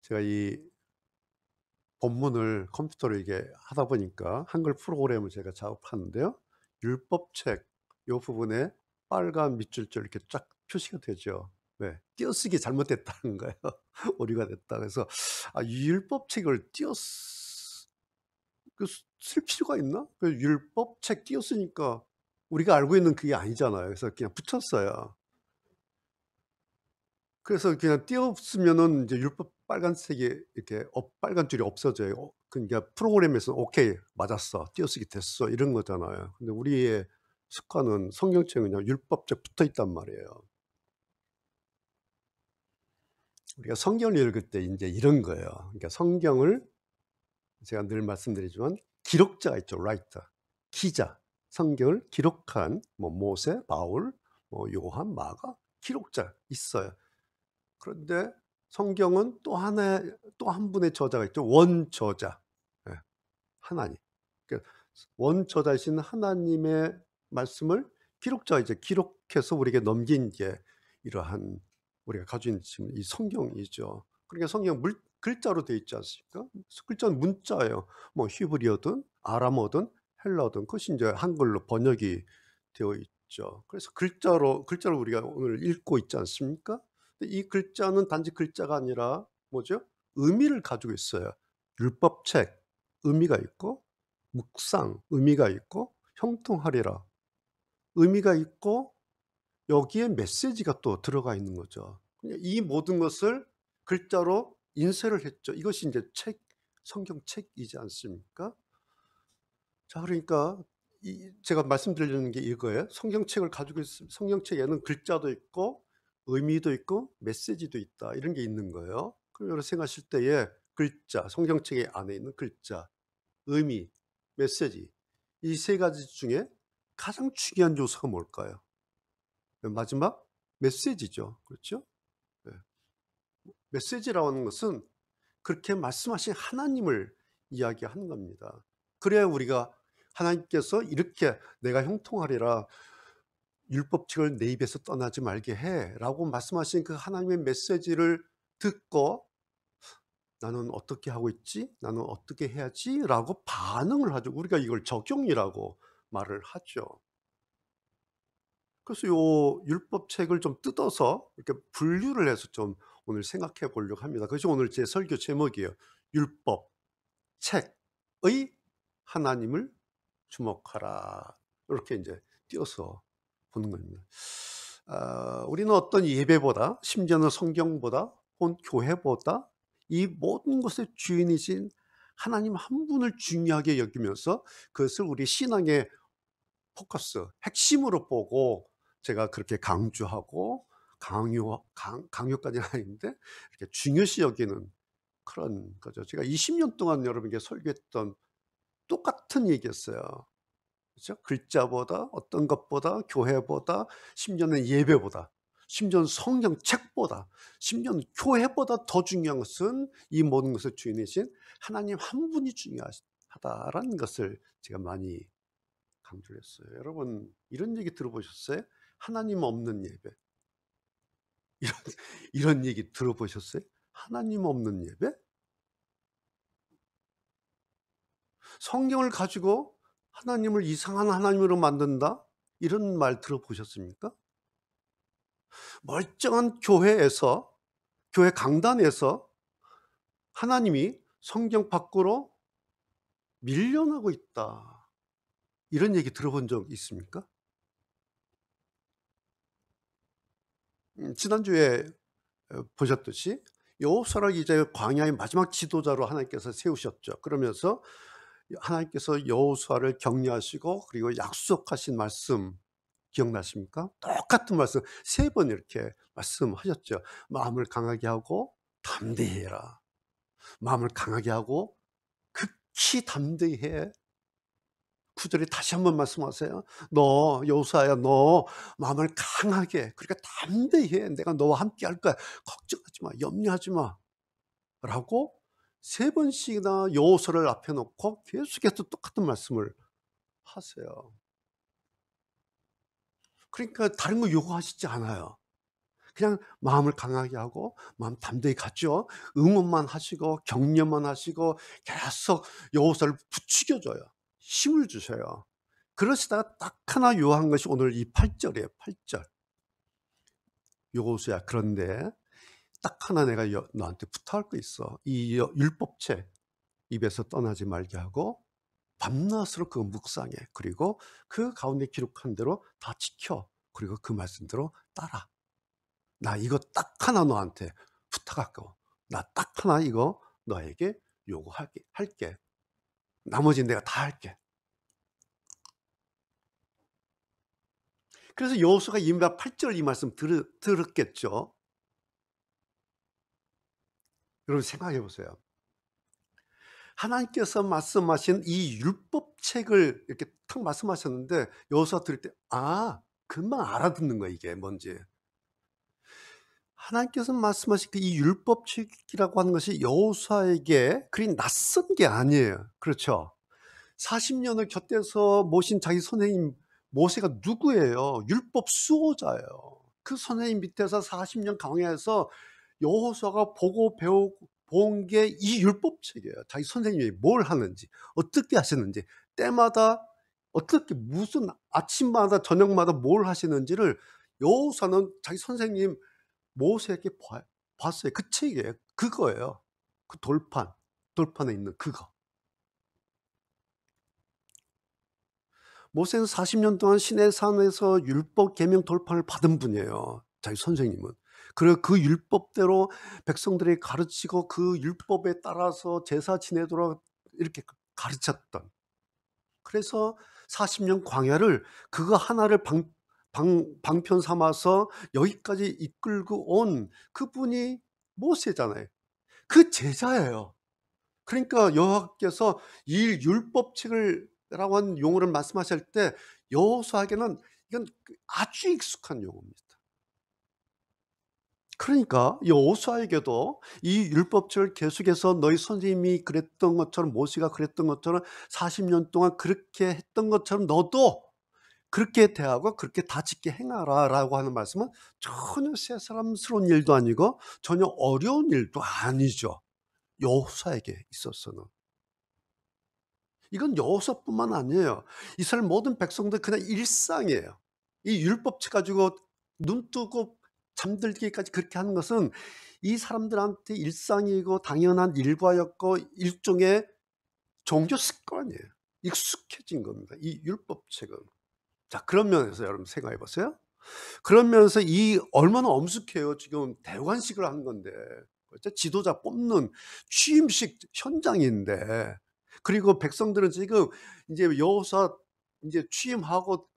제가 이 본문을 컴퓨터로 이게 하다 보니까 한글 프로그램을 제가 작업하는데요. 율법책 요 부분에 빨간 밑줄줄 이렇게 쫙 표시가 되죠. 네. 띄어쓰기 잘못됐다는 거예요. 오류가 됐다. 그래서 이 율법책을 쓸 필요가 있나? 그 율법책 띄어쓰니까 우리가 알고 있는 그게 아니잖아요. 그래서 그냥 붙였어요. 그래서 그냥 띄었으면은 이제 율법 빨간색이 이렇게 빨간 줄이 없어져요. 그러니까 프로그램에서 "오케이. 맞았어. 띄어쓰기 됐어." 이런 거잖아요. 근데 우리의 습관은 성경책은 그냥 율법적 붙어 있단 말이에요. 우리가 성경을 읽을 때 인제 이런 거예요. 그러니까 성경을 제가 늘 말씀드리지만 기록자가 있죠. 라이터. 기자. 성경을 기록한 뭐 모세, 바울, 뭐 요한, 마가 기록자 있어요. 그런데 성경은 또 한 분의 저자가 있죠. 원저자. 예. 하나님. 그러니까 원저자이신 하나님의 말씀을 기록자가 이제 기록해서 우리에게 넘긴 게 이러한 우리가 가지고 있는 지금 이 성경이죠. 그러니까 성경 글자로 되어 있지 않습니까? 글자는 문자예요. 뭐 히브리어든 아람어든 헬라어든 그것이 인제 한글로 번역이 되어 있죠. 그래서 글자를 우리가 오늘 읽고 있지 않습니까? 근데 이 글자는 단지 글자가 아니라 뭐죠? 의미를 가지고 있어요. 율법책 의미가 있고 묵상 의미가 있고 형통하리라 의미가 있고 여기에 메시지가 또 들어가 있는 거죠. 그러니까 이 모든 것을 글자로 인쇄를 했죠. 이것이 인제 성경책이지 않습니까? 자, 그러니까 제가 말씀드리려는 게 이거예요. 성경책을 가지고 있으면 성경책에는 글자도 있고 의미도 있고 메시지도 있다. 이런 게 있는 거예요. 그럼 여러분 생각하실 때에 글자, 성경책의 안에 있는 글자, 의미, 메시지 이 세 가지 중에 가장 중요한 요소가 뭘까요? 마지막 메시지죠. 그렇죠? 네. 메시지라고 하는 것은 그렇게 말씀하신 하나님을 이야기하는 겁니다. 그래야 우리가 하나님께서 이렇게 "내가 형통하리라. 율법책을 내 입에서 떠나지 말게 해."라고 말씀하신 그 하나님의 메시지를 듣고 '나는 어떻게 하고 있지? 나는 어떻게 해야지?'라고 반응을 하죠. 우리가 이걸 적용이라고 말을 하죠. 그래서 요 율법책을 좀 뜯어서 이렇게 분류를 해서 좀 오늘 생각해 보려고 합니다. 그것이 오늘 제 설교 제목이에요. 율법 책의 하나님을 주목하라. 이렇게 인제 띄어서 보는 겁니다. 우리는 어떤 예배보다 심지어는 성경보다 혹은 교회보다 이 모든 것의 주인이신 하나님 한 분을 중요하게 여기면서 그것을 우리 신앙의 포커스, 핵심으로 보고 제가 그렇게 강조하고 강요까지는 아닌데 이렇게 중요시 여기는 그런 거죠. 제가 20년 동안 여러분에게 설교했던 똑같은 얘기였어요. 그죠? 글자보다 어떤 것보다 교회보다 심지어는 예배보다 심지어는 성경책보다 심지어는 교회보다 더 중요한 것은 이 모든 것의 주인이신 하나님 한 분이 중요하다라는 것을 제가 많이 강조를 했어요. 여러분 이런 얘기 들어보셨어요? 하나님 없는 예배. 이런 이런 얘기 들어보셨어요? 하나님 없는 예배? 성경을 가지고 하나님을 이상한 하나님으로 만든다? 이런 말 들어보셨습니까? 멀쩡한 교회에서 교회 강단에서 하나님이 성경 밖으로 밀려나고 있다. 이런 얘기 들어본 적 있습니까? 지난주에 보셨듯이 여호수아를 이제 광야의 마지막 지도자로 하나님께서 세우셨죠. 그러면서 하나님께서 여호수아를 격려하시고 그리고 약속하신 말씀 기억나십니까? 똑같은 말씀 세 번 이렇게 말씀하셨죠. "마음을 강하게 하고 담대히 해라. 마음을 강하게 하고 극히 담대히 해." 9 절에 다시 한번 말씀하세요. "너 여호수아야 너 마음을 강하게 그러니까 담대히 해. 내가 너와 함께 할 거야. 걱정하지 마. 염려하지 마."라고 세 번씩이나 여호수아를 앞에 놓고 계속해서 똑같은 말씀을 하세요. 그러니까 다른 거 요구하시지 않아요. 그냥 마음을 강하게 하고 마음 담대히 갔죠. 응원만 하시고 격려만 하시고 계속 여호수아를 부추겨 줘요. 힘을 주셔요. 그러시다가 딱 하나 요한 것이 오늘 이 8절이에요. 8절. 여호수아, 그런데 딱 하나 내가 너한테 부탁할 거 있어. 이 율법책 입에서 떠나지 말게 하고 밤낮으로 그거 묵상해. 그리고 그 가운데 기록한 대로 다 지켜. 그리고 그 말씀대로 따라. 나 이거 딱 하나 너한테 부탁할거. 나 딱 하나 이거 너에게 할게. 나머지는 내가 다 할게. 그래서 여호수아가 이미 8절 이 말씀 들었겠죠. 여러분 생각해 보세요. 하나님께서 말씀하신 이 율법책을 이렇게 탁 말씀하셨는데 여호수아 들을 때 금방 알아듣는 거야, 이게 뭔지. 하나님께서 말씀하신 그 이 율법책이라고 하는 것이 여호수아에게 그리 낯선 게 아니에요. 그렇죠? 40년을 곁에서 모신 자기 선생님 모세가 누구예요? 율법 수호자예요. 그 선생님 밑에서 40년 강해해서 여호수아가 보고 본 게 이 율법책이에요. 자기 선생님이 뭘 하는지, 어떻게 하시는지, 때마다 어떻게 무슨 아침마다 저녁마다 뭘 하시는지를 여호수아는 자기 선생님 모세에게 봤어요. 그 책이에요. 그거예요. 그 돌판에 있는 그거. 모세는 40년 동안 시내산에서 율법 계명 돌판을 받은 분이에요, 자기 선생님은. 그리고 그 율법대로 백성들이 가르치고 그 율법에 따라서 제사 지내도록 이렇게 가르쳤던. 그래서 40년 광야를 그거 하나를 방편 삼아서 여기까지 이끌고 온 그분이 모세잖아요. 그 제자예요. 그러니까 여호와께서 이 율법책을 라고 하는 용어를 말씀하실 때 여호수아에게는 이건 아주 익숙한 용어입니다. 그러니까 여호수아에게도 이 율법책을 계속해서 너희 선생님이 그랬던 것처럼 모세가 그랬던 것처럼 40년 동안 그렇게 했던 것처럼 너도 그렇게 대하고 그렇게 다 짓게 행하라라고 하는 말씀은 전혀 새사람스러운 일도 아니고 전혀 어려운 일도 아니죠. 여호수아에게 있어서는. 이건 여호수아뿐만 아니에요. 이스라엘 모든 백성들 그냥 일상이에요. 이 율법책 가지고 눈 뜨고 잠들기까지 그렇게 하는 것은 이 사람들한테 일상이고 당연한 일과였고 일종의 종교 습관이에요. 익숙해진 겁니다, 이 율법책은. 자, 그런 면에서 여러분 생각해 보세요. 그런 면에서 이 얼마나 엄숙해요. 지금 대관식을 한 건데. 그렇죠? 지도자 뽑는 취임식 현장인데. 그리고 백성들은 지금 이제 여호수아 이제 취임하고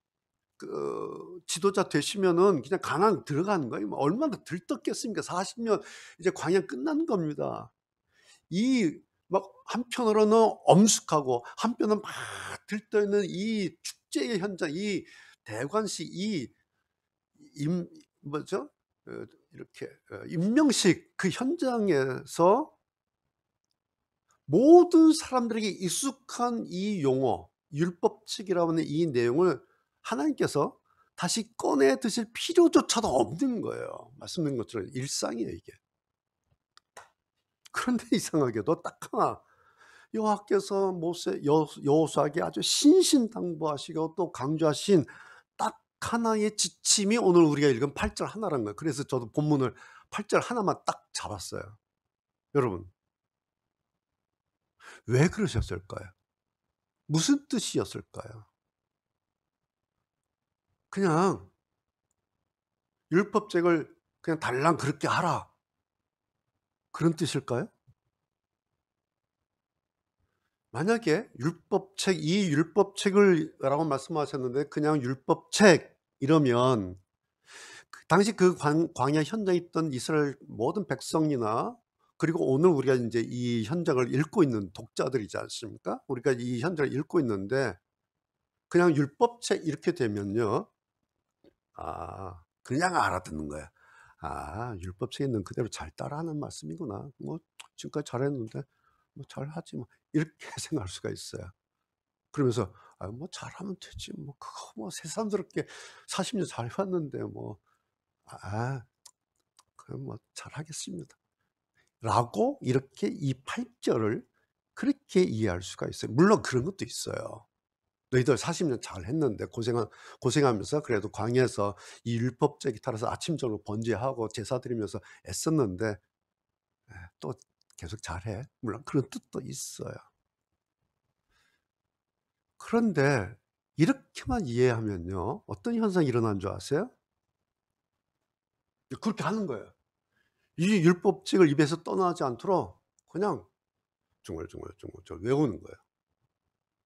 그 지도자 되시면은 그냥 가나안 들어가는 거예요. 뭐 얼마나 들떴겠습니까? 40년 이제 광야 끝난 겁니다. 이 막 한편으로는 엄숙하고 한편은 막 들떠 있는 이 축제의 현장, 이 대관식, 이 뭐죠? 이렇게 임명식 그 현장에서 모든 사람들에게 익숙한 이 용어, 율법칙이라고 하는 이 내용을 하나님께서 다시 꺼내 드실 필요조차도 없는 거예요. 말씀드린 것처럼 일상이에요, 이게. 그런데 이상하게도 딱 하나 여호와께서 여호수아에게 아주 신신당부하시고 또 강조하신 딱 하나의 지침이 오늘 우리가 읽은 8절 하나라는 거예요. 그래서 저도 본문을 8절 하나만 딱 잡았어요. 여러분, 왜 그러셨을까요? 무슨 뜻이었을까요? 그냥 율법책을 그냥 달랑 그렇게 하라, 그런 뜻일까요? 만약에 이 율법책을 라고 말씀하셨는데 그냥 율법책 이러면 당시 그 광야 현장에 있던 이스라엘 모든 백성이나 그리고 오늘 우리가 이제 이 현장을 읽고 있는 독자들이지 않습니까? 우리가 이 현장을 읽고 있는데 그냥 율법책 이렇게 되면요, 그냥 알아듣는 거야. 율법책에 있는 그대로 잘 따라하는 말씀이구나. 뭐 지금까지 잘했는데 뭐 잘하지 뭐, 이렇게 생각할 수가 있어요. 그러면서 뭐 잘하면 되지 뭐, 그거 뭐 새삼스럽게 40년 잘 해왔는데 뭐. 그럼 뭐 잘하겠습니다. 라고 이렇게 이 8절을 그렇게 이해할 수가 있어요. 물론 그런 것도 있어요. 너희들 40년 잘 했는데 고생하면서 그래도 광야에서 이 율법죄에 따라서 아침 저녁 번제하고 제사 드리면서 애썼는데 또 계속 잘해. 물론 그런 뜻도 있어요. 그런데 이렇게만 이해하면요, 어떤 현상이 일어나는 줄 아세요? 그렇게 하는 거예요. 이 율법칙을 입에서 떠나지 않도록 그냥 중얼중얼 외우는 거예요.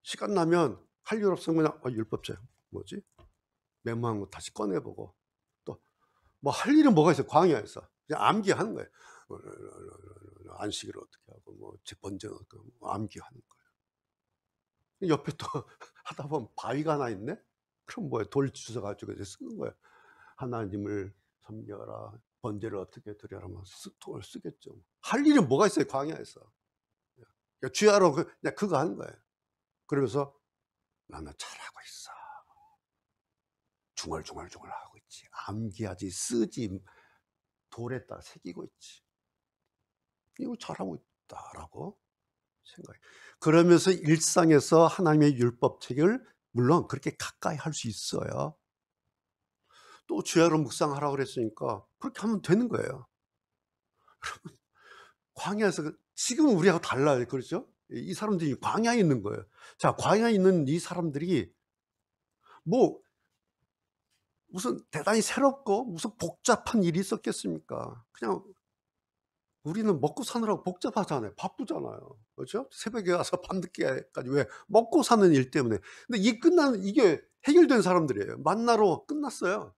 시간 나면 할 일 없으면 그냥 율법책 뭐지? 메모한 거 다시 꺼내 보고, 또 뭐 할 일은 뭐가 있어요? 광야에서 그냥 암기하는 거예요. 안식일을 어떻게 하고 뭐 번제는 어떻게 하고 암기하는 거예요. 옆에 또 하다 보면 바위가 하나 있네? 그럼 뭐예요? 돌 주워 가지고 이제 쓰는 거예요. 하나님을 섬겨라. 번제를 어떻게 드려라. 뭐 돌을 쓰겠죠. 할 일은 뭐가 있어요? 광야에서. 그러니까 주야로 그냥 그거 하는 거예요. 그러면서 나는 잘하고 있어. 중얼중얼하고 있지. 암기하지, 쓰지, 돌에다 새기고 있지. 이거 잘하고 있다라고 생각해. 그러면서 일상에서 하나님의 율법책을 물론 그렇게 가까이 할 수 있어요. 또 주야로 묵상하라고 그랬으니까 그렇게 하면 되는 거예요. 광야에서 지금 우리하고 달라요. 그렇죠? 이 사람들이 광야에 있는 거예요. 자, 광야에 있는 이 사람들이 뭐 무슨 대단히 새롭고 무슨 복잡한 일이 있었겠습니까? 그냥 우리는 먹고 사느라고 복잡하잖아요. 바쁘잖아요. 그렇죠? 새벽에 와서 밤늦게까지 왜? 먹고 사는 일 때문에. 근데 이게 해결된 사람들이에요. 만나러 끝났어요.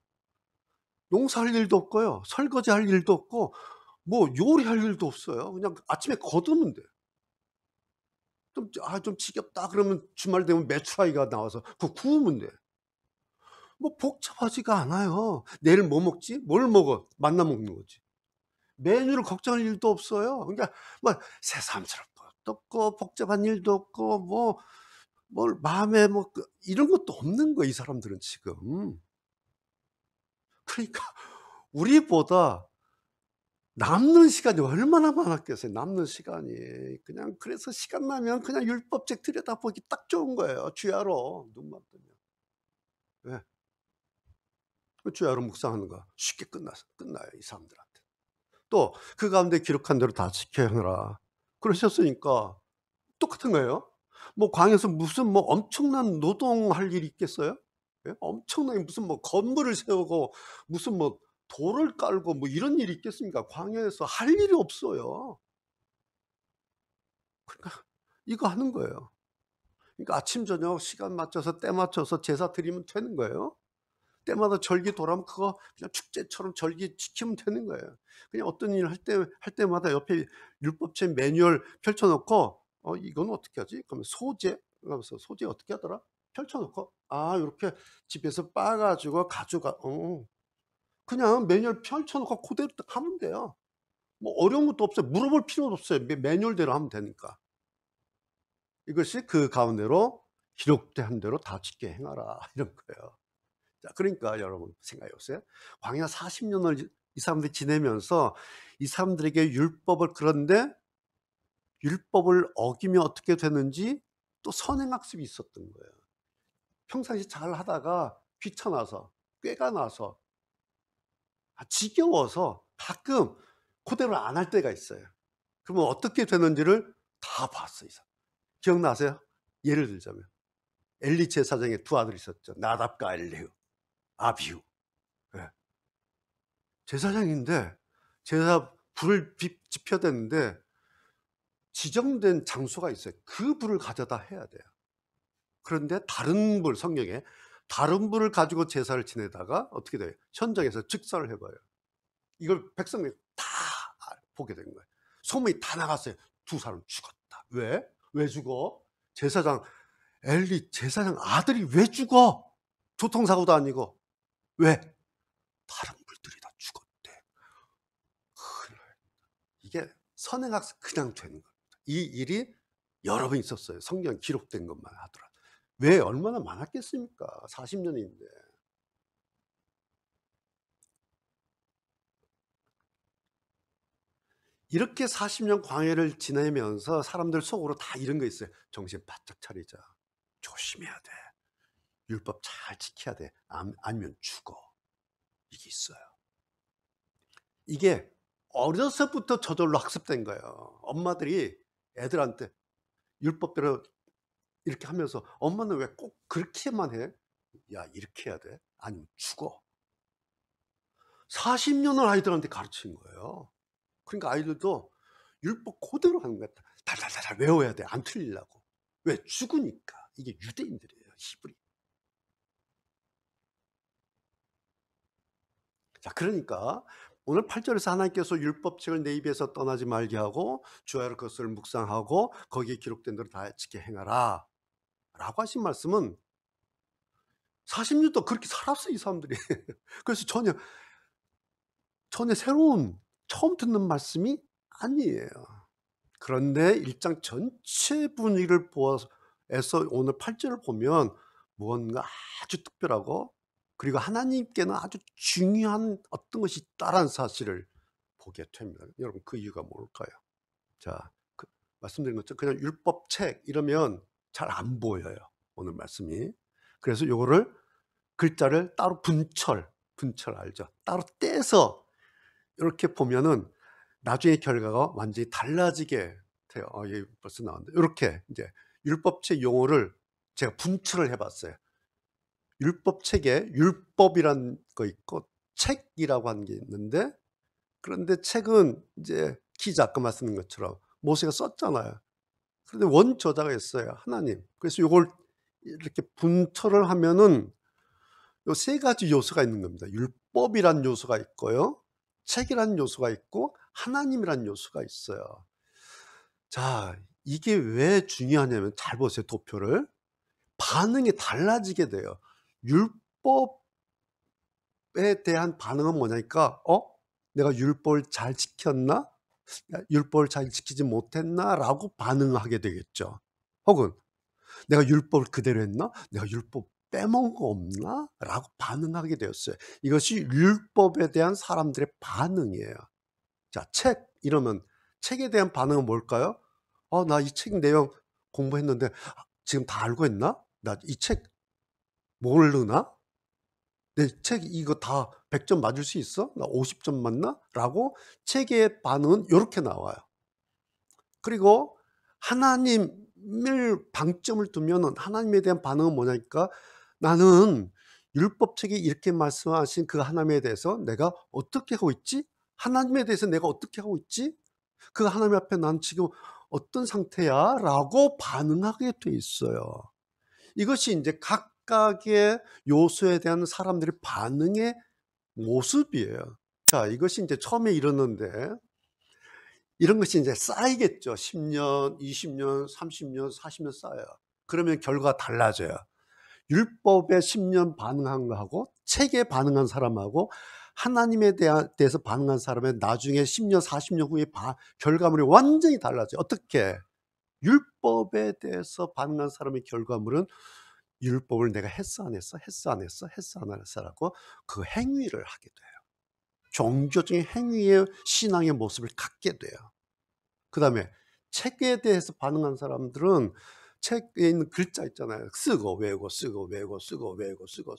농사할 일도 없고요. 설거지할 일도 없고 뭐 요리할 일도 없어요. 그냥 아침에 거두면 돼. 좀 지겹다 그러면 주말 되면 메추라기가 나와서 그거 구우면 돼. 뭐 복잡하지가 않아요. 내일 뭐 먹지? 뭘 먹어? 만나 먹는 거지. 메뉴를 걱정할 일도 없어요. 그러니까 뭐 새삼스럽고 없고 복잡한 일도 없고 뭐 뭘 마음에 뭐 이런 것도 없는 거예요, 이 사람들은 지금. 그러니까 우리보다 남는 시간이 얼마나 많았겠어요, 남는 시간이. 그냥 그래서 시간 나면 그냥 율법책 들여다보기 딱 좋은 거예요, 주야로 눈만 뜨면. 예. 그 주야로 묵상하는 거 쉽게 끝나요, 이 사람들한테. 또 그 가운데 기록한 대로 다 지켜야 하느라 그러셨으니까 똑같은 거예요. 뭐 광야에서 무슨 뭐 엄청난 노동할 일이 있겠어요? 예? 엄청나게 무슨 뭐 건물을 세우고 무슨 뭐 돌을 깔고 뭐 이런 일이 있겠습니까? 광야에서 할 일이 없어요. 그러니까 이거 하는 거예요. 그러니까 아침 저녁 시간 맞춰서 때 맞춰서 제사 드리면 되는 거예요. 때마다 절기 돌아오면 그거 그냥 축제처럼 절기 지키면 되는 거예요. 그냥 어떤 일을 할 때마다 옆에 율법책 매뉴얼 펼쳐 놓고 이건 어떻게 하지? 그러면 그러면서 소재 어떻게 하더라? 펼쳐 놓고 요렇게 집에서 빻아 가지고 그냥 매뉴얼 펼쳐 놓고 그대로 딱 하면 돼요. 뭐 어려운 것도 없어요. 물어볼 필요도 없어요. 매뉴얼대로 하면 되니까. 이것이 그 가운데로 기록된 대로 다 지켜 행하라 이런 거예요. 자, 그러니까 여러분 생각해 보세요. 광야 40년을 이 사람들이 지내면서 이 사람들에게 그런데 율법을 어기면 어떻게 되는지 또 선행학습이 있었던 거예요. 평상시 잘 하다가 귀찮아서 꾀가 나서 지겨워서 가끔 그대로 안 할 때가 있어요. 그러면 어떻게 되는지를 다 봤어요. 이 사람. 기억나세요? 예를 들자면 엘리 제사장의 두 아들이 있었죠. 나답과 엘리후, 아비후. 예. 제사장인데 제사 불을 지펴야 되는데 지정된 장소가 있어요. 그 불을 가져다 해야 돼요. 그런데 성경에 다른 불을 가지고 제사를 지내다가 어떻게 돼요? 현장에서 즉사를 해봐요. 이걸 백성들이 다 보게 된 거예요. 소문이 다 나갔어요. 두 사람 죽었다. 왜? 왜 죽어? 엘리 제사장 아들이 왜 죽어? 교통사고도 아니고. 왜? 다른 불들이 다 죽었대. 큰일 나요. 이게 선행학습 그냥 되는 거예요. 이 일이 여러 번 있었어요. 성경 기록된 것만 하더라도. 왜? 얼마나 많았겠습니까? 40년인데. 이렇게 40년 광야를 지내면서 사람들 속으로 다 이런 거 있어요. 정신 바짝 차리자. 조심해야 돼. 율법 잘 지켜야 돼. 아니면 죽어. 이게 있어요. 이게 어려서부터 저절로 학습된 거예요. 엄마들이 애들한테 율법대로 이렇게 하면서 엄마는 왜 꼭 그렇게만 해? 야, 이렇게 해야 돼. 아니면 죽어. 40년을 아이들한테 가르친 거예요. 그러니까 아이들도 율법 그대로 하는 거야. 달달달 외워야 돼. 안 틀리려고. 왜? 죽으니까. 이게 유대인들이에요. 히브리. 자, 그러니까 오늘 8절에서 하나님께서 율법책을 내 입에서 떠나지 말게 하고 주야로 그것을 묵상하고 거기에 기록된 대로 다 지켜 행하라 라고 하신 말씀은 40년 동안 그렇게 살았어요, 이 사람들이. 그래서 전혀 새로운 처음 듣는 말씀이 아니에요. 그런데 1장 전체 분위기를 보아서 오늘 8절을 보면 무언가 아주 특별하고 그리고 하나님께는 아주 중요한 어떤 것이 있다라는 사실을 보게 됩니다. 여러분, 그 이유가 뭘까요? 자, 말씀드린 것처럼 그냥 율법책 이러면 잘 안 보여요, 오늘 말씀이. 그래서 요거를 글자를 따로 분철 알죠? 따로 떼서 이렇게 보면은 나중에 결과가 완전히 달라지게 돼요. 여기 벌써 나왔는데 이렇게 이제 율법책 용어를 제가 분출을 해봤어요. 율법책에 율법이란 거 있고 책이라고 하는 게 있는데, 그런데 책은 이제 기자 아까 말씀드린 것처럼 모세가 썼잖아요. 그런데 원 저자가 있어요, 하나님. 그래서 이걸 이렇게 분철을 하면은 요 세 가지 요소가 있는 겁니다. 율법이란 요소가 있고요, 책이란 요소가 있고 하나님이란 요소가 있어요. 자, 이게 왜 중요하냐면 잘 보세요, 도표를. 반응이 달라지게 돼요. 율법에 대한 반응은 뭐냐니까 내가 율법을 잘 지켰나? 율법을 잘 지키지 못했나? 라고 반응하게 되겠죠. 혹은 내가 율법을 그대로 했나? 내가 율법 빼먹은 거 없나? 라고 반응하게 되었어요. 이것이 율법에 대한 사람들의 반응이에요. 자, 책 이러면 책에 대한 반응은 뭘까요? 나 이 책 내용 공부했는데 지금 다 알고 있나? 나 이 책 모르나? 내 책 이거 다 100점 맞을 수 있어? 나 50점 맞나? 라고 책의 반응은 요렇게 나와요. 그리고 하나님을 방점을 두면은 하나님에 대한 반응은 뭐냐니까, 나는 율법책에 이렇게 말씀하신 그 하나님에 대해서 내가 어떻게 하고 있지? 하나님에 대해서 내가 어떻게 하고 있지? 그 하나님 앞에 난 지금 어떤 상태야? 라고 반응하게 돼 있어요. 이것이 이제 각각의 요소에 대한 사람들의 반응의 모습이에요. 자, 이것이 이제 처음에 이러는데 이런 것이 이제 쌓이겠죠. 10년, 20년, 30년, 40년 쌓여요. 그러면 결과가 달라져요. 율법에 10년 반응한 거하고 책에 반응한 사람하고 하나님에 대해서 반응한 사람의 나중에 10년, 40년 후에 결과물이 완전히 달라져요. 어떻게? 율법에 대해서 반응한 사람의 결과물은 율법을 내가 했어 안 했어? 했어 안 했어? 했어 안 했어라고 그 행위를 하게 돼요. 종교적인 행위의 신앙의 모습을 갖게 돼요. 그 다음에 책에 대해서 반응한 사람들은 책에 있는 글자 있잖아요. 쓰고 외우고 쓰고 외우고 쓰고 외우고 쓰고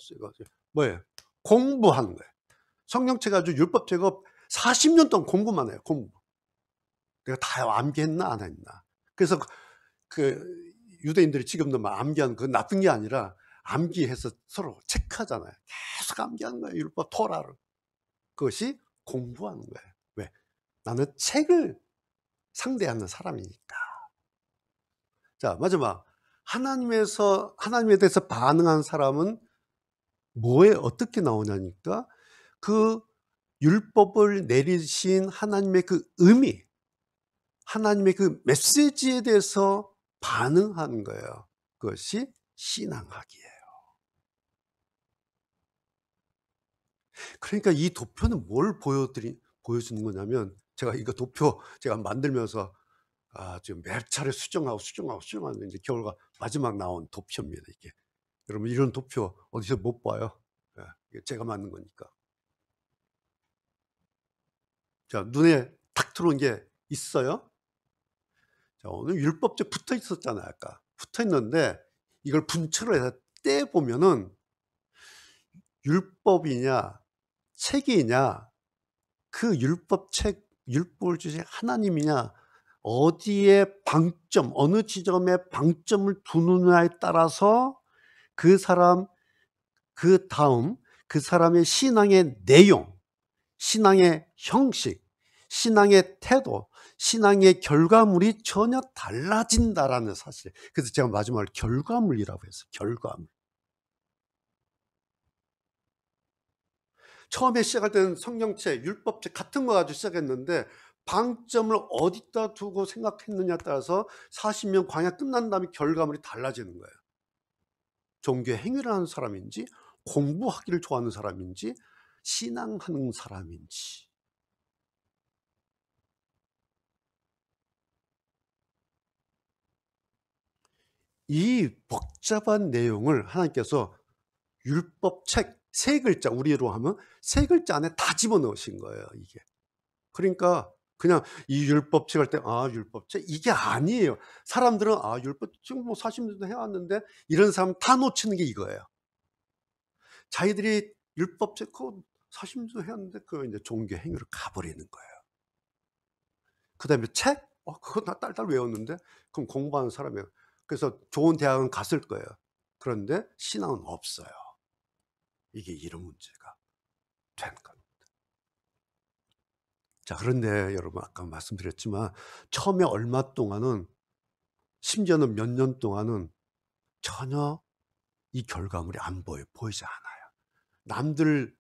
뭐예요? 공부하는 거예요. 성경책 아주 율법책업 40년 동안 공부만 해요. 공부. 내가 다 암기했나 안 했나. 그래서 그 유대인들이 지금도 막 암기하는 그 나쁜 게 아니라 암기해서 서로 체크하잖아요. 계속 암기하는 거예요. 율법 토라를. 그것이 공부하는 거예요. 왜? 나는 책을 상대하는 사람이니까. 자, 마지막. 하나님에 대해서 반응한 사람은 뭐에 어떻게 나오냐니까, 그 율법을 내리신 하나님의 그 의미, 하나님의 그 메시지에 대해서 반응하는 거예요. 그것이 신앙학이에요. 그러니까 이 도표는 뭘 보여주는 거냐면, 제가 이거 도표 제가 만들면서 지금 몇 차례 수정하고 이제 결과 마지막 나온 도표입니다, 이게. 여러분, 이런 도표 어디서 못 봐요. 이게 제가 만든 거니까. 자, 눈에 탁 들어온 게 있어요? 자, 오늘 율법책 붙어 있었잖아요, 아까. 붙어 있는데 이걸 분출을 해서 떼 보면은 율법이냐 책이냐, 그 율법책, 율법을 주신 하나님이냐, 어디에 방점, 어느 지점에 방점을 두느냐에 따라서 그 사람, 그다음 그 사람의 신앙의 내용, 신앙의 형식, 신앙의 태도, 신앙의 결과물이 전혀 달라진다라는 사실. 그래서 제가 마지막으로 결과물이라고 했어요. 결과물. 처음에 시작할 때는 성경책, 율법책 같은 거 가지고 시작했는데 방점을 어디다 두고 생각했느냐에 따라서 40년 광야 끝난 다음에 결과물이 달라지는 거예요. 종교 행위를 하는 사람인지, 공부하기를 좋아하는 사람인지, 신앙하는 사람인지. 이 복잡한 내용을 하나님께서 율법책 세 글자, 우리로 하면 세 글자 안에 다 집어넣으신 거예요, 이게. 그러니까 그냥 이 율법책 할 때 율법책 이게 아니에요. 사람들은 율법책 뭐 40년도 해왔는데, 이런 사람 다 놓치는 게 이거예요. 자기들이 율법책 그거 40년도 해왔는데 그 이제 종교 행위로 가버리는 거예요. 그다음에 책 그거 나 딸딸 외웠는데, 그럼 공부하는 사람이에요. 그래서 좋은 대학은 갔을 거예요. 그런데 신앙은 없어요. 이게 이런 문제가 된 겁니다. 자, 그런데 여러분 아까 말씀드렸지만 처음에 얼마 동안은, 심지어는 몇 년 동안은 전혀 이 결과물이 안 보이지 않아요. 남들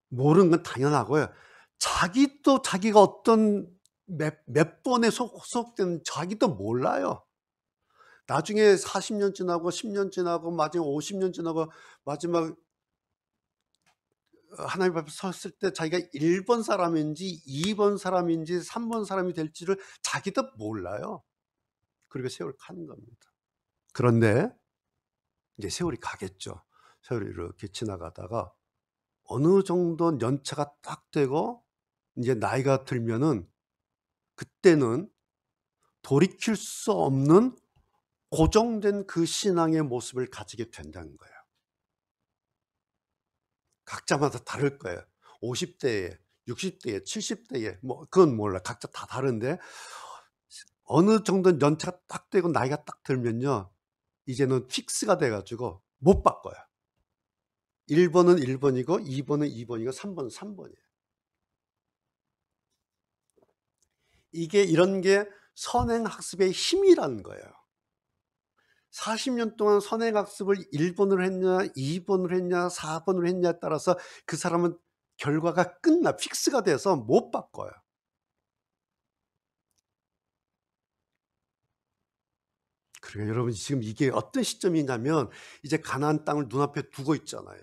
모르는 건 당연하고요. 자기도 자기가 어떤 몇 번에 소속된 자기도 몰라요. 나중에 40년 지나고 10년 지나고 마지막 50년 지나고 마지막 하나님 앞에 섰을 때 자기가 1번 사람인지 2번 사람인지 3번 사람이 될지를 자기도 몰라요. 그리고 세월이 가는 겁니다. 그런데 이제 세월이 가겠죠. 세월이 이렇게 지나가다가 어느 정도 연차가 딱 되고 이제 나이가 들면은, 그때는 돌이킬 수 없는 고정된 그 신앙의 모습을 가지게 된다는 거예요. 각자마다 다를 거예요. 50대에, 60대에, 70대에, 뭐 그건 몰라. 각자 다 다른데 어느 정도 연차가 딱 되고 나이가 딱 들면요, 이제는 픽스가 돼 가지고 못 바꿔요. 1번은 1번이고 2번은 2번이고 3번은 3번이에요. 이게 이런 게 선행학습의 힘이라는 거예요. 40년 동안 선행학습을 1번으로 했냐 2번으로 했냐 4번으로 했냐에 따라서 그 사람은 결과가 픽스가 돼서 못 바꿔요. 그러니까 여러분 지금 이게 어떤 시점이냐면, 이제 가나안 땅을 눈앞에 두고 있잖아요.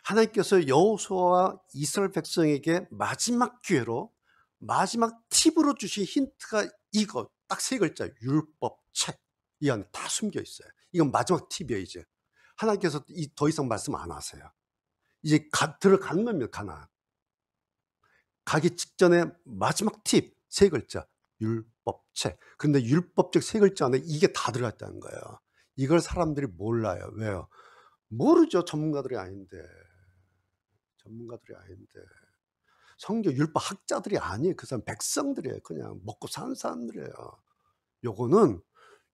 하나님께서 여호수아와 이스라엘 백성에게 마지막 기회로, 마지막 팁으로 주신 힌트가 이거 딱 세 글자, 율법책. 이 안에 다 숨겨 있어요. 이건 마지막 팁이에요. 이제 하나님께서 더 이상 말씀 안 하세요. 이제 들어가는 겁니다. 가나안 가기 직전에 마지막 팁 세 글자, 율법책. 근데 율법책 세 글자 안에 이게 다 들어갔다는 거예요. 이걸 사람들이 몰라요. 왜요? 모르죠. 전문가들이 아닌데. 성경 율법 학자들이 아니에요. 그 사람 백성들이에요. 그냥 먹고 사는 사람들이에요.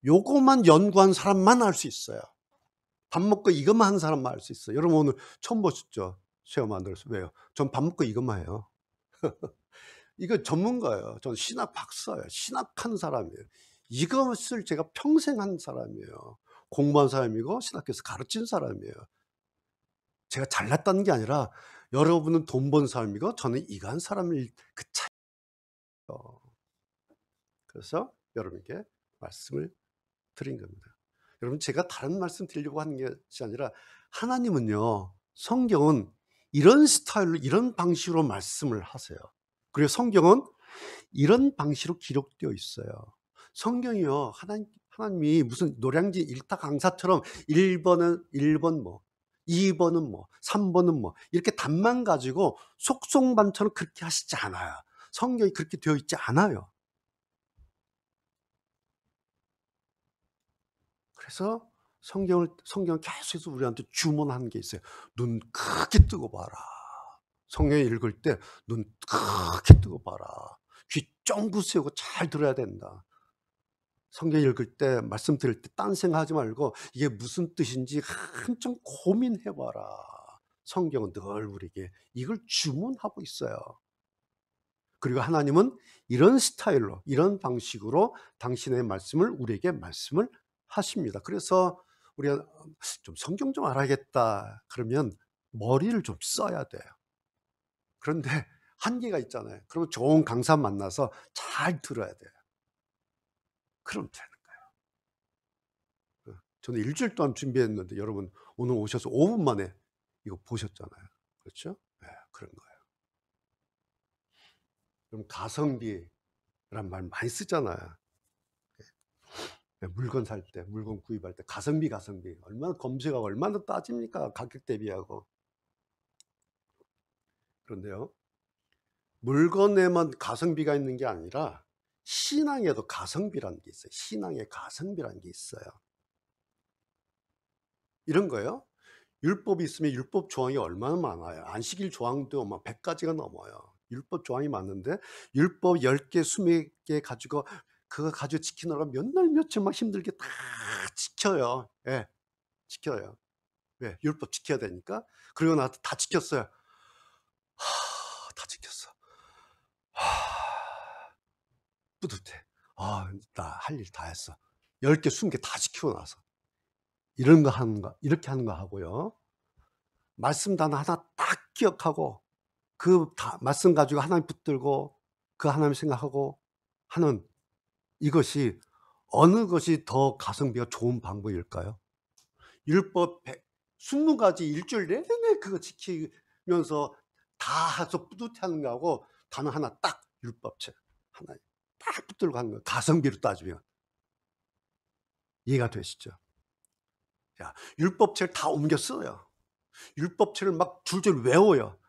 요거만 연구한 사람만 알 수 있어요. 밥 먹고 이것만 하는 사람만 알 수 있어요. 여러분 오늘 처음 보셨죠? 시험 만들어서. 왜요? 전 밥 먹고 이것만 해요. 이거 전문가예요. 전 신학 박사예요. 신학한 사람이에요. 이것을 제가 평생 한 사람이에요. 공부한 사람이고 신학교에서 가르친 사람이에요. 제가 잘났다는 게 아니라 여러분은 돈 번 사람이고 저는 이거 한 사람일 그 차이예요. 그래서 여러분께 말씀을 드린 겁니다. 여러분 제가 다른 말씀 드리려고 하는 것이 아니라, 하나님은요, 성경은 이런 스타일로 이런 방식으로 말씀을 하세요. 그리고 성경은 이런 방식으로 기록되어 있어요. 성경이요, 하나님이 무슨 노량진 일타 강사처럼 1번은 1번 뭐 2번은 뭐 3번은 뭐 이렇게 답만 가지고 속성반처럼 그렇게 하시지 않아요. 성경이 그렇게 되어 있지 않아요. 그래서 성경 계속해서 우리한테 주문하는 게 있어요. 눈 크게 뜨고 봐라. 성경 읽을 때 눈 크게 뜨고 봐라. 귀 쫑긋 세우고 잘 들어야 된다. 성경 읽을 때 말씀 들을 때 딴 생각하지 말고 이게 무슨 뜻인지 한참 고민해 봐라. 성경은 늘 우리에게 이걸 주문하고 있어요. 그리고 하나님은 이런 스타일로 이런 방식으로 당신의 말씀을 우리에게 말씀을 하십니다. 그래서 우리가 좀 성경 좀 알아야겠다 그러면 머리를 좀 써야 돼요. 그런데 한계가 있잖아요. 그러면 좋은 강사 만나서 잘 들어야 돼요. 그럼 되는 거예요. 저는 일주일 동안 준비했는데 여러분 오늘 오셔서 5분 만에 이거 보셨잖아요. 그렇죠? 네, 그런 거예요. 그럼 가성비란 말 많이 쓰잖아요. 물건 살 때, 물건 구입할 때 가성비 얼마나 검색하고 얼마나 따집니까? 가격 대비하고. 그런데요, 물건에만 가성비가 있는 게 아니라 신앙에도 가성비라는 게 있어요. 신앙에 가성비라는 게 있어요. 이런 거예요. 율법이 있으면 율법 조항이 얼마나 많아요. 안식일 조항도 막 100가지가 넘어요. 율법 조항이 많은데 율법 10개, 20개 가지고 그거 가지고 지키느라 몇 날 며칠 막 힘들게 다 지켜요. 예, 지켜요. 왜? 율법 지켜야 되니까. 그리고 나서 다 지켰어요. 다 지켰어. 뿌듯해. 나 할 일 다 했어. 10개, 20개 다 지키고 나서. 이런 거 하는 거, 이렇게 하는 거 하고요. 말씀 단어 하나 딱 기억하고, 말씀 가지고 하나님 붙들고, 그 하나님 생각하고 하는 이것이 어느 것이 더 가성비가 좋은 방법일까요? 율법 20가지 일주일 내내 그거 지키면서 다 해서 뿌듯해하는 거하고 단어 하나 딱 율법책 하나 딱 붙들고 하는 거예요. 가성비로 따지면. 이해가 되시죠? 자, 율법책을 다 옮겨 써요. 율법책을 막 줄줄 외워요.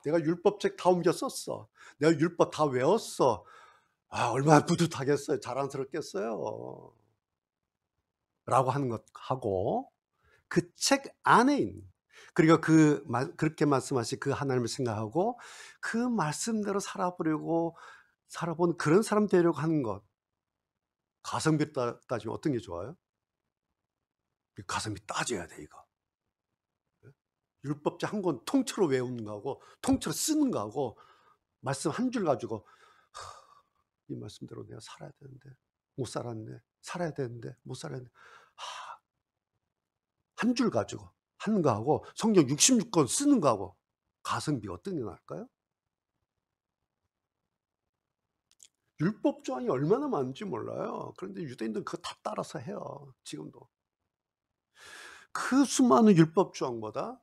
내가 율법책 다 옮겨 썼어. 내가 율법 다 외웠어. 얼마나 뿌듯하겠어요. 자랑스럽겠어요. 라고 하는 것하고 그 책 안에 있는 그리고 그렇게 말씀하신 그 하나님을 생각하고 그 말씀대로 살아보는 그런 사람 되려고 하는 것. 가성비 따지면 어떤 게 좋아요? 가성비 따져야 돼 이거. 율법자 한 권 통째로 외우는 거하고 통째로 쓰는 거하고 말씀 한 줄 가지고 이 말씀대로 내가 살아야 되는데 못 살았네. 살아야 되는데 못 살았네. 한 줄 가지고 하는 거하고 성경 66권 쓰는 거하고 가성비 어떤 게 나을까요? 율법 조항이 얼마나 많은지 몰라요. 그런데 유대인들은 그거 다 따라서 해요. 지금도. 그 수많은 율법 조항보다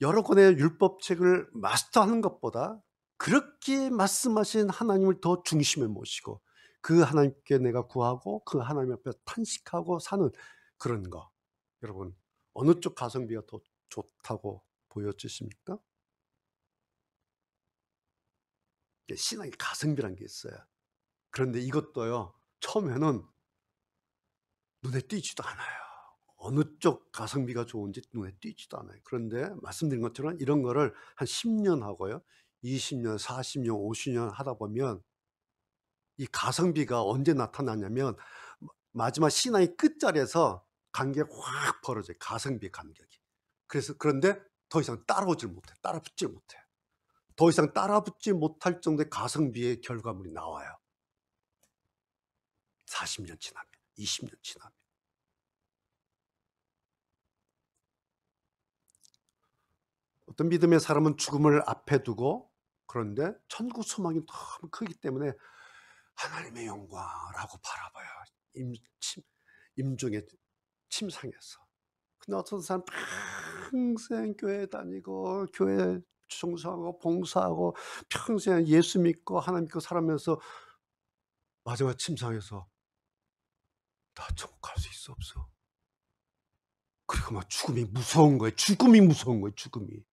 여러 권의 율법책을 마스터하는 것보다 그렇게 말씀하신 하나님을 더 중심에 모시고 그 하나님께 내가 구하고 그 하나님 앞에 탄식하고 사는 그런 거. 여러분 어느 쪽 가성비가 더 좋다고 보여지십니까? 신앙의 가성비란 게 있어요. 그런데 이것도요. 처음에는 눈에 띄지도 않아요. 어느 쪽 가성비가 좋은지 눈에 띄지도 않아요. 그런데 말씀드린 것처럼 이런 거를 한 10년 하고요. 20년, 40년, 50년 하다 보면 이 가성비가 언제 나타나냐면 마지막 신앙의 끝자리에서 관계가 확 벌어져요. 가성비 간격이. 그런데 더 이상 따라오질 못해. 따라붙질 못해. 더 이상 따라붙지 못할 정도의 가성비의 결과물이 나와요. 40년 지나면, 20년 지나면. 어떤 믿음의 사람은 죽음을 앞에 두고 그런데 천국 소망이 너무 크기 때문에 하나님의 영광이라고 바라봐요. 임종의 침상에서. 근데 어떤 사람 평생 교회 다니고 교회 충성하고 봉사하고 평생 예수 믿고 하나님 믿고 살아면서 마지막 침상에서 나 천국 갈 수 있어 없어. 그리고 막 죽음이 무서운 거예요. 죽음이 무서운 거예요. 죽음이.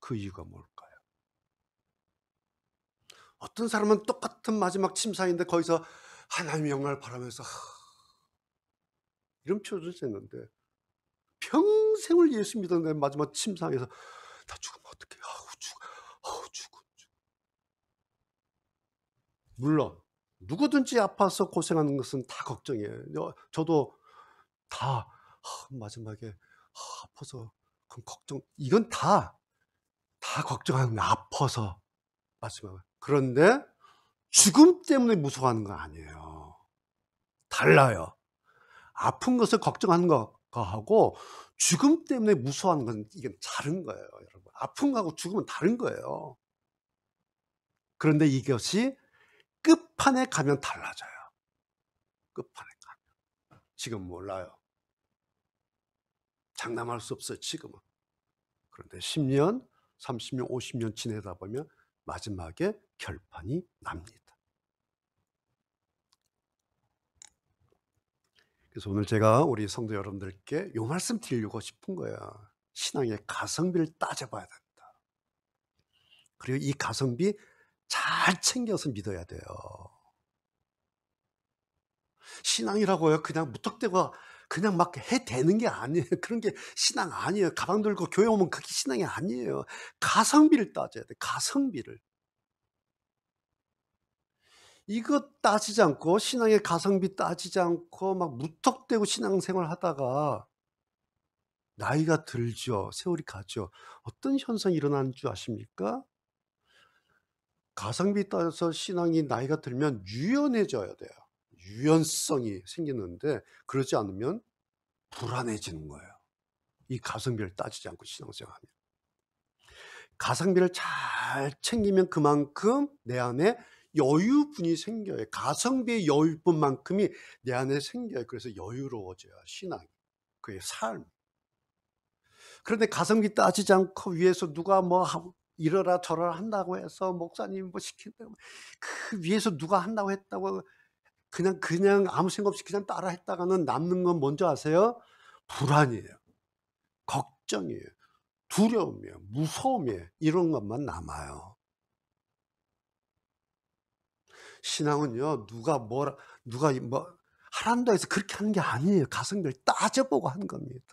그 이유가 뭘까요? 어떤 사람은 똑같은 마지막 침상인데 거기서 하나님의 영광을 바라면서 이런 표정을 짓는데, 평생을 예수 믿었는데 마지막 침상에서 나 죽으면 어떡해. 죽음. 물론 누구든지 아파서 고생하는 것은 다 걱정이에요. 저도 다 마지막에 아파서 그럼 걱정, 이건 다 걱정하는 거야. 아파서 마지막에. 그런데 죽음 때문에 무서워하는 건 아니에요. 달라요. 아픈 것을 걱정하는 거하고 죽음 때문에 무서워하는 건 이게 다른 거예요, 여러분. 아픈 거하고 죽음은 다른 거예요. 그런데 이것이 끝판에 가면 달라져요. 끝판에 가면. 지금 몰라요. 장담할 수 없어요, 지금은. 그런데 10년, 30년, 50년 지내다 보면 마지막에 결판이 납니다. 그래서 오늘 제가 우리 성도 여러분들께 이 말씀 드리려고 싶은 거야. 신앙의 가성비를 따져봐야 된다. 그리고 이 가성비 잘 챙겨서 믿어야 돼요. 신앙이라고요, 그냥 무턱대고 그냥 막 해대는 게 아니에요. 그런 게 신앙 아니에요. 가방 들고 교회 오면 그게 신앙이 아니에요. 가성비를 따져야 돼. 가성비를. 이거 따지지 않고, 신앙의 가성비 따지지 않고 막 무턱대고 신앙생활 하다가 나이가 들죠. 세월이 가죠. 어떤 현상이 일어나는 줄 아십니까? 가성비 따져서 신앙이 나이가 들면 유연해져야 돼요. 유연성이 생기는데, 그러지 않으면 불안해지는 거예요. 이 가성비를 따지지 않고 신앙생활하면. 가성비를 잘 챙기면 그만큼 내 안에 여유분이 생겨요. 가성비의 여유분만큼이 내 안에 생겨요. 그래서 여유로워져요, 신앙이. 그게 삶. 그런데 가성비 따지지 않고 위에서 누가 뭐 이러라 저러라 한다고 해서 목사님 뭐 시킨다고, 그 위에서 누가 한다고 했다고 그냥 아무 생각 없이 그냥 따라 했다가는 남는 건 뭔지 아세요? 불안이에요. 걱정이에요. 두려움이에요. 무서움이에요. 이런 것만 남아요. 신앙은요, 누가 뭐 하란다 해서 그렇게 하는 게 아니에요. 가성비를 따져보고 하는 겁니다.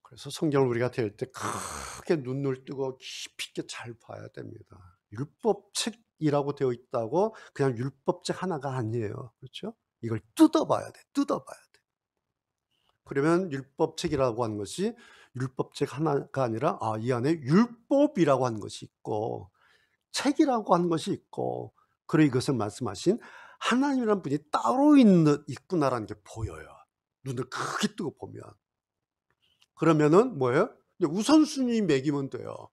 그래서 성경을 우리가 될 때 크게 눈을 뜨고 깊이 있게 잘 봐야 됩니다. 율법책이라고 되어 있다고 그냥 율법책 하나가 아니에요. 그렇죠? 이걸 뜯어봐야 돼. 뜯어봐야 돼. 그러면 율법책이라고 하는 것이 율법책 하나가 아니라, 이 안에 율법이라고 하는 것이 있고 책이라고 하는 것이 있고, 그리고 이것을 말씀하신 하나님이라는 분이 따로 있구나라는 게 보여요. 눈을 크게 뜨고 보면. 그러면은 뭐예요? 이제 우선순위 매기면 돼요.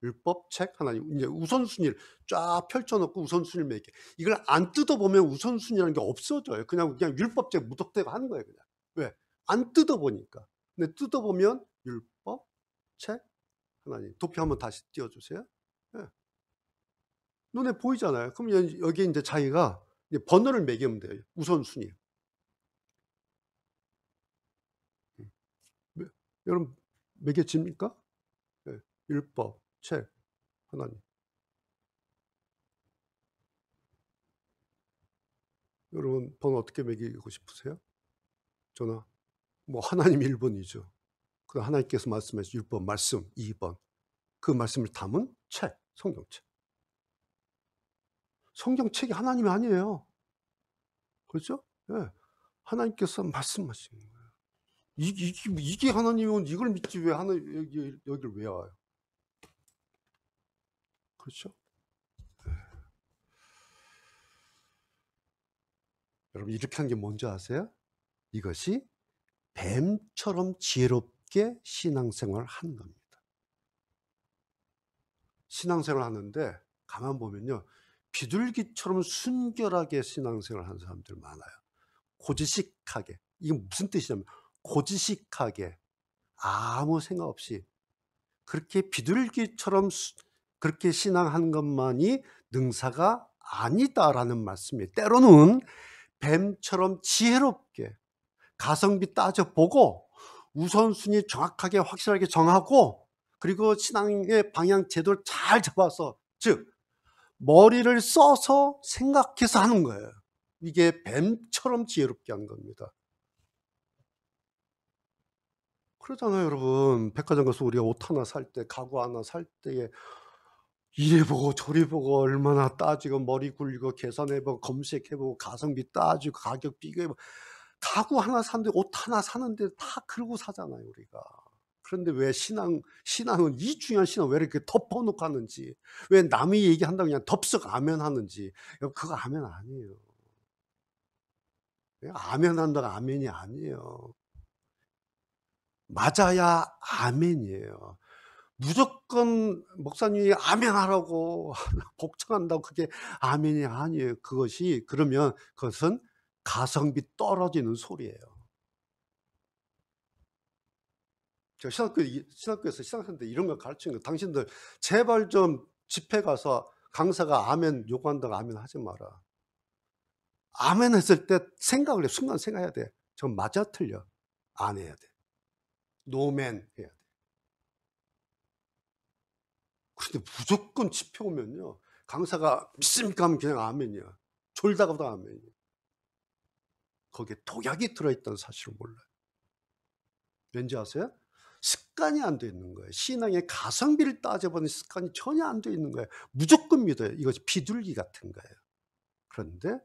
율법, 책, 하나님. 이제 우선순위를 쫙 펼쳐놓고 우선순위를 매기. 이걸 안 뜯어보면 우선순위라는 게 없어져요. 그냥 율법책 무턱대고 하는 거예요, 그냥. 왜? 안 뜯어보니까. 근데 뜯어보면 율법, 책, 하나님. 도표 한번 다시 띄워주세요. 네. 눈에 보이잖아요. 그럼 여기 이제 자기가 이제 번호를 매기면 돼요. 우선순위. 여러분 매겨집니까? 네. 율법, 책, 하나님. 여러분 번호 어떻게 매기고 싶으세요? 저는 뭐 하나님 1번이죠. 그 하나님께서 말씀하신 율법 말씀 2번. 그 말씀을 담은 책, 성경책. 성경책이 하나님이 아니에요. 그렇죠? 네. 하나님께서 말씀하신 거예요. 이게 하나님이면 이걸 믿지 왜 여기를 왜 와요? 그렇죠? 네. 여러분 이렇게 하는 게 뭔지 아세요? 이것이 뱀처럼 지혜롭게 신앙생활을 하는 겁니다. 신앙생활을 하는데 가만 보면요, 비둘기처럼 순결하게 신앙생활을 하는 사람들 많아요. 고지식하게. 이건 무슨 뜻이냐면 고지식하게 아무 생각 없이 그렇게 비둘기처럼 그렇게 신앙하는 것만이 능사가 아니다라는 말씀이에요. 때로는 뱀처럼 지혜롭게 가성비 따져보고 우선순위 정확하게 확실하게 정하고 그리고 신앙의 방향 제도를 잘 잡아서, 즉 머리를 써서 생각해서 하는 거예요. 이게 뱀처럼 지혜롭게 하는 겁니다. 그러잖아요, 여러분. 백화점 가서 우리가 옷 하나 살 때, 가구 하나 살 때에 이래 보고 저래 보고 얼마나 따지고 머리 굴리고 계산해 보고 검색해 보고 가성비 따지고 가격 비교해 보고, 가구 하나 사는데 옷 하나 사는데 다 그러고 사잖아요, 우리가. 그런데 왜 신앙은, 이 중요한 신앙 왜 이렇게 덮어 놓고 하는지, 왜 남이 얘기한다고 그냥 덥석 아멘 하는지. 여러분, 그거 아멘 아니에요. 아멘 한다고 아멘이 아니에요. 맞아야 아멘이에요. 무조건 목사님이 아멘 하라고 복창한다고 그게 아멘이 아니에요. 그러면 그것은 가성비 떨어지는 소리예요. 제가 신학교에서 신학생들 이런 걸 가르치는 거예요. 당신들 제발 좀 집회 가서 강사가 아멘 요구한다고 아멘 하지 마라. 아멘 했을 때 생각을 해. 순간 생각해야 돼. 저 맞아 틀려. 안 해야 돼. 노멘 해야 돼. 근데 무조건 집회 오면요, 강사가 믿습니까 하면 그냥 아멘이야. 졸다가도 아멘이야. 거기에 독약이 들어있다는 사실을 몰라요. 왠지 아세요? 습관이 안 돼 있는 거예요. 신앙의 가성비를 따져보는 습관이 전혀 안 돼 있는 거예요. 무조건 믿어요. 이것이 비둘기 같은 거예요. 그런데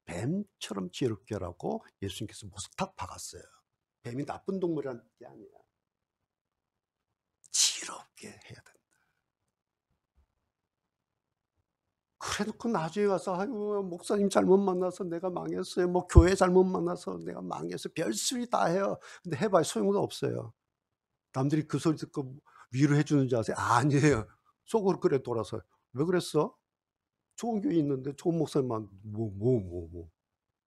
뱀처럼 지혜롭게 하라고 예수님께서 못탁 박았어요. 뱀이 나쁜 동물이라는 게 아니야. 지혜롭게 해야 된다. 그래놓고 나중에 가서 아유 목사님 잘못 만나서 내가 망했어요. 뭐 교회 잘못 만나서 내가 망했어요. 별소리 다 해요. 근데 해봐야 소용도 없어요. 남들이 그 소리 듣고 위로해 주는 줄 아세요? 아니에요. 속으로 그래 돌아서 왜 그랬어? 좋은 교회 있는데 좋은 목사님만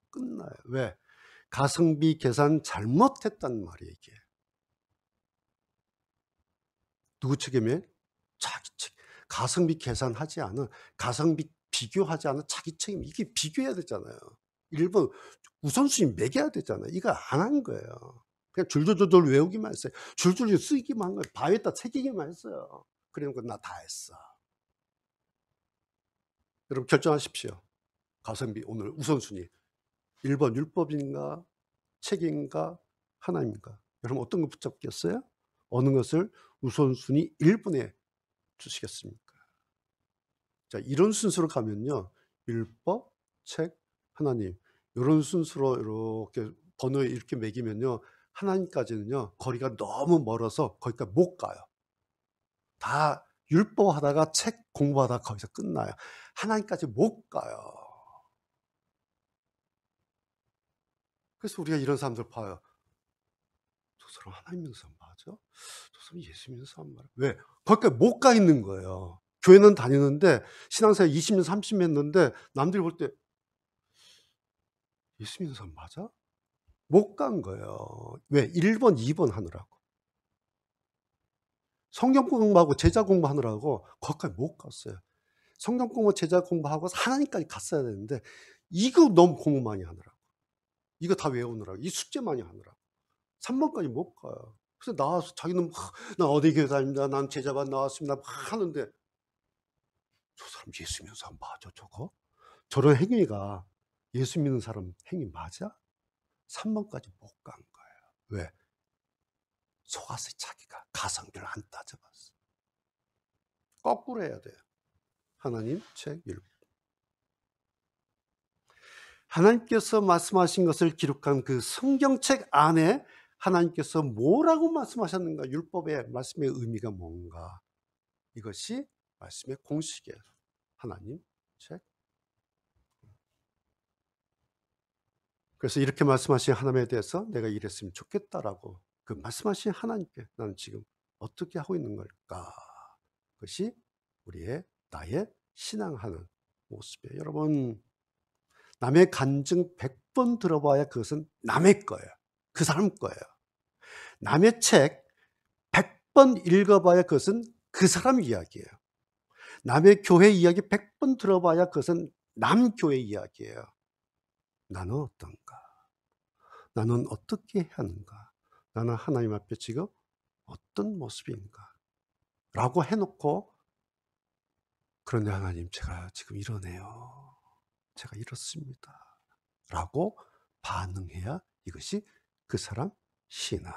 끝나요. 왜? 가성비 계산 잘못했단 말이에요, 이게. 누구 책임이에요? 자기 책. 가성비 계산하지 않은, 가성비 비교하지 않은 자기 책임. 이게 비교해야 되잖아요. 1번 우선순위 매겨야 되잖아요. 이거 안 한 거예요. 그냥 줄줄줄줄 외우기만 했어요. 줄줄줄 쓰기만 한 거예요. 바위에다 새기기만 했어요. 그러니까 나 다 했어. 여러분 결정하십시오. 가성비 오늘 우선순위. 1번 율법인가 책임인가 하나님인가. 여러분 어떤 거 붙잡겠어요? 어느 것을 우선순위 1번에 주시겠습니까? 자, 이런 순서로 가면요, 율법, 책, 하나님, 이런 순서로 이렇게 번호에 이렇게 매기면요, 하나님까지는요 거리가 너무 멀어서 거기까지 못 가요. 다 율법 하다가 책 공부하다가 거기서 끝나요. 하나님까지 못 가요. 그래서 우리가 이런 사람들 봐요. 저 사람 하나님 믿는 사람 맞아? 저 사람 예수 믿는 사람 말이야. 왜? 거기까지 못 가 있는 거예요. 교회는 다니는데 신앙생활 20년 30년 했는데 남들이 볼 때 예수 믿는 사람 맞아? 못 간 거예요. 왜? 1번 2번 하느라고. 성경 공부하고 제자 공부하느라고 거기까지 못 갔어요. 성경 공부 제자 공부하고 하나님까지 갔어야 되는데 이거 너무 공부 많이 하느라고, 이거 다 외우느라고, 이 숙제 많이 하느라고 3번까지 못 가요. 그래서 나와서 자기는 나 어디 교회 다닙니다, 난 제자반 나왔습니다 막 하는데 저 사람 예수 믿는 사람 맞아 저거? 저런 행위가 예수 믿는 사람 행위 맞아? 3번까지 못 간 거예요. 왜? 속아서 자기가 가성비를 안 따져봤어. 거꾸로 해야 돼요. 하나님 책 1. 하나님께서 말씀하신 것을 기록한 그 성경책 안에 하나님께서 뭐라고 말씀하셨는가, 율법의 말씀의 의미가 뭔가, 이것이 말씀의 공식이에요. 하나님 책. 그래서 이렇게 말씀하신 하나님에 대해서 내가 이랬으면 좋겠다라고 그 말씀하신 하나님께 나는 지금 어떻게 하고 있는 걸까? 그것이 나의 신앙하는 모습이에요. 여러분, 남의 간증 100번 들어봐야 그것은 남의 거예요. 그 사람 거예요. 남의 책 100번 읽어봐야 그것은 그 사람 이야기예요. 남의 교회 이야기 100번 들어봐야 그것은 남 교회 이야기예요. 나는 어떤가? 나는 어떻게 해야 하는가? 나는 하나님 앞에 지금 어떤 모습인가? 라고 해놓고 그런데 하나님 제가 지금 이러네요. 제가 이렇습니다. 라고 반응해야 이것이 그 사람 신앙이에요.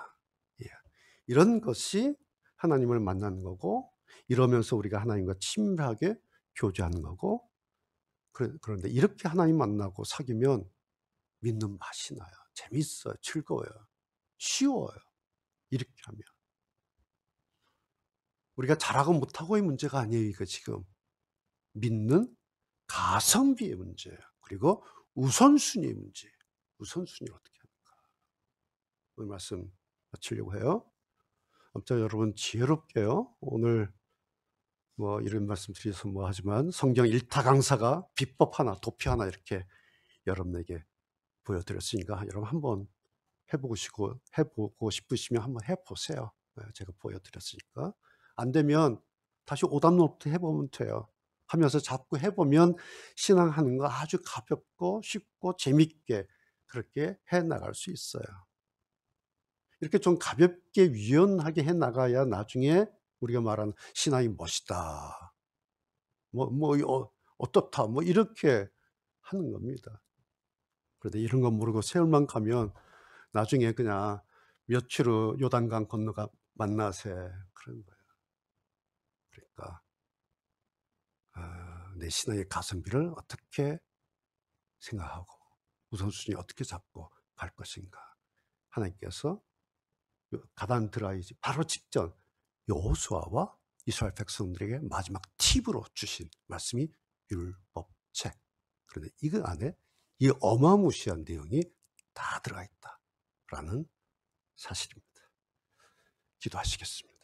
이런 것이 하나님을 만나는 거고 이러면서 우리가 하나님과 친밀하게 교제하는 거고 그런데 이렇게 하나님 만나고 사귀면 믿는 맛이 나요. 재밌어요. 즐거워요. 쉬워요. 이렇게 하면. 우리가 잘하고 못하고의 문제가 아니에요. 이거 지금. 믿는 가성비의 문제예요. 그리고 우선순위의 문제예요. 우선순위를 어떻게 하는가. 오늘 말씀 마치려고 해요. 아무튼 여러분 지혜롭게요. 오늘 뭐 이런 말씀 드려서 뭐 하지만 성경 일타 강사가 비법 하나, 도피 하나 이렇게 여러분에게 보여드렸으니까 여러분 한번 해보고 싶으시면 한번 해보세요. 제가 보여드렸으니까. 안 되면 다시 오답노트 해보면 돼요. 하면서 자꾸 해보면 신앙하는 거 아주 가볍고 쉽고 재밌게 그렇게 해나갈 수 있어요. 이렇게 좀 가볍게 유연하게 해나가야 나중에 우리가 말하는 신앙이 멋있다. 어떻다. 뭐 이렇게 하는 겁니다. 그런데 이런 거 모르고 세월만 가면 나중에 그냥 며칠 후 요단강 건너가 만나세 그런 거예요. 그러니까 내 신앙의 가성비를 어떻게 생각하고 우선순위 어떻게 잡고 갈 것인가. 하나님께서 가나안 들어가기 바로 직전 여호수아와 이스라엘 백성들에게 마지막 팁으로 주신 말씀이 율법책. 그런데 이거 안에 이 어마무시한 내용이 다 들어가 있다라는 사실입니다. 기도하시겠습니다.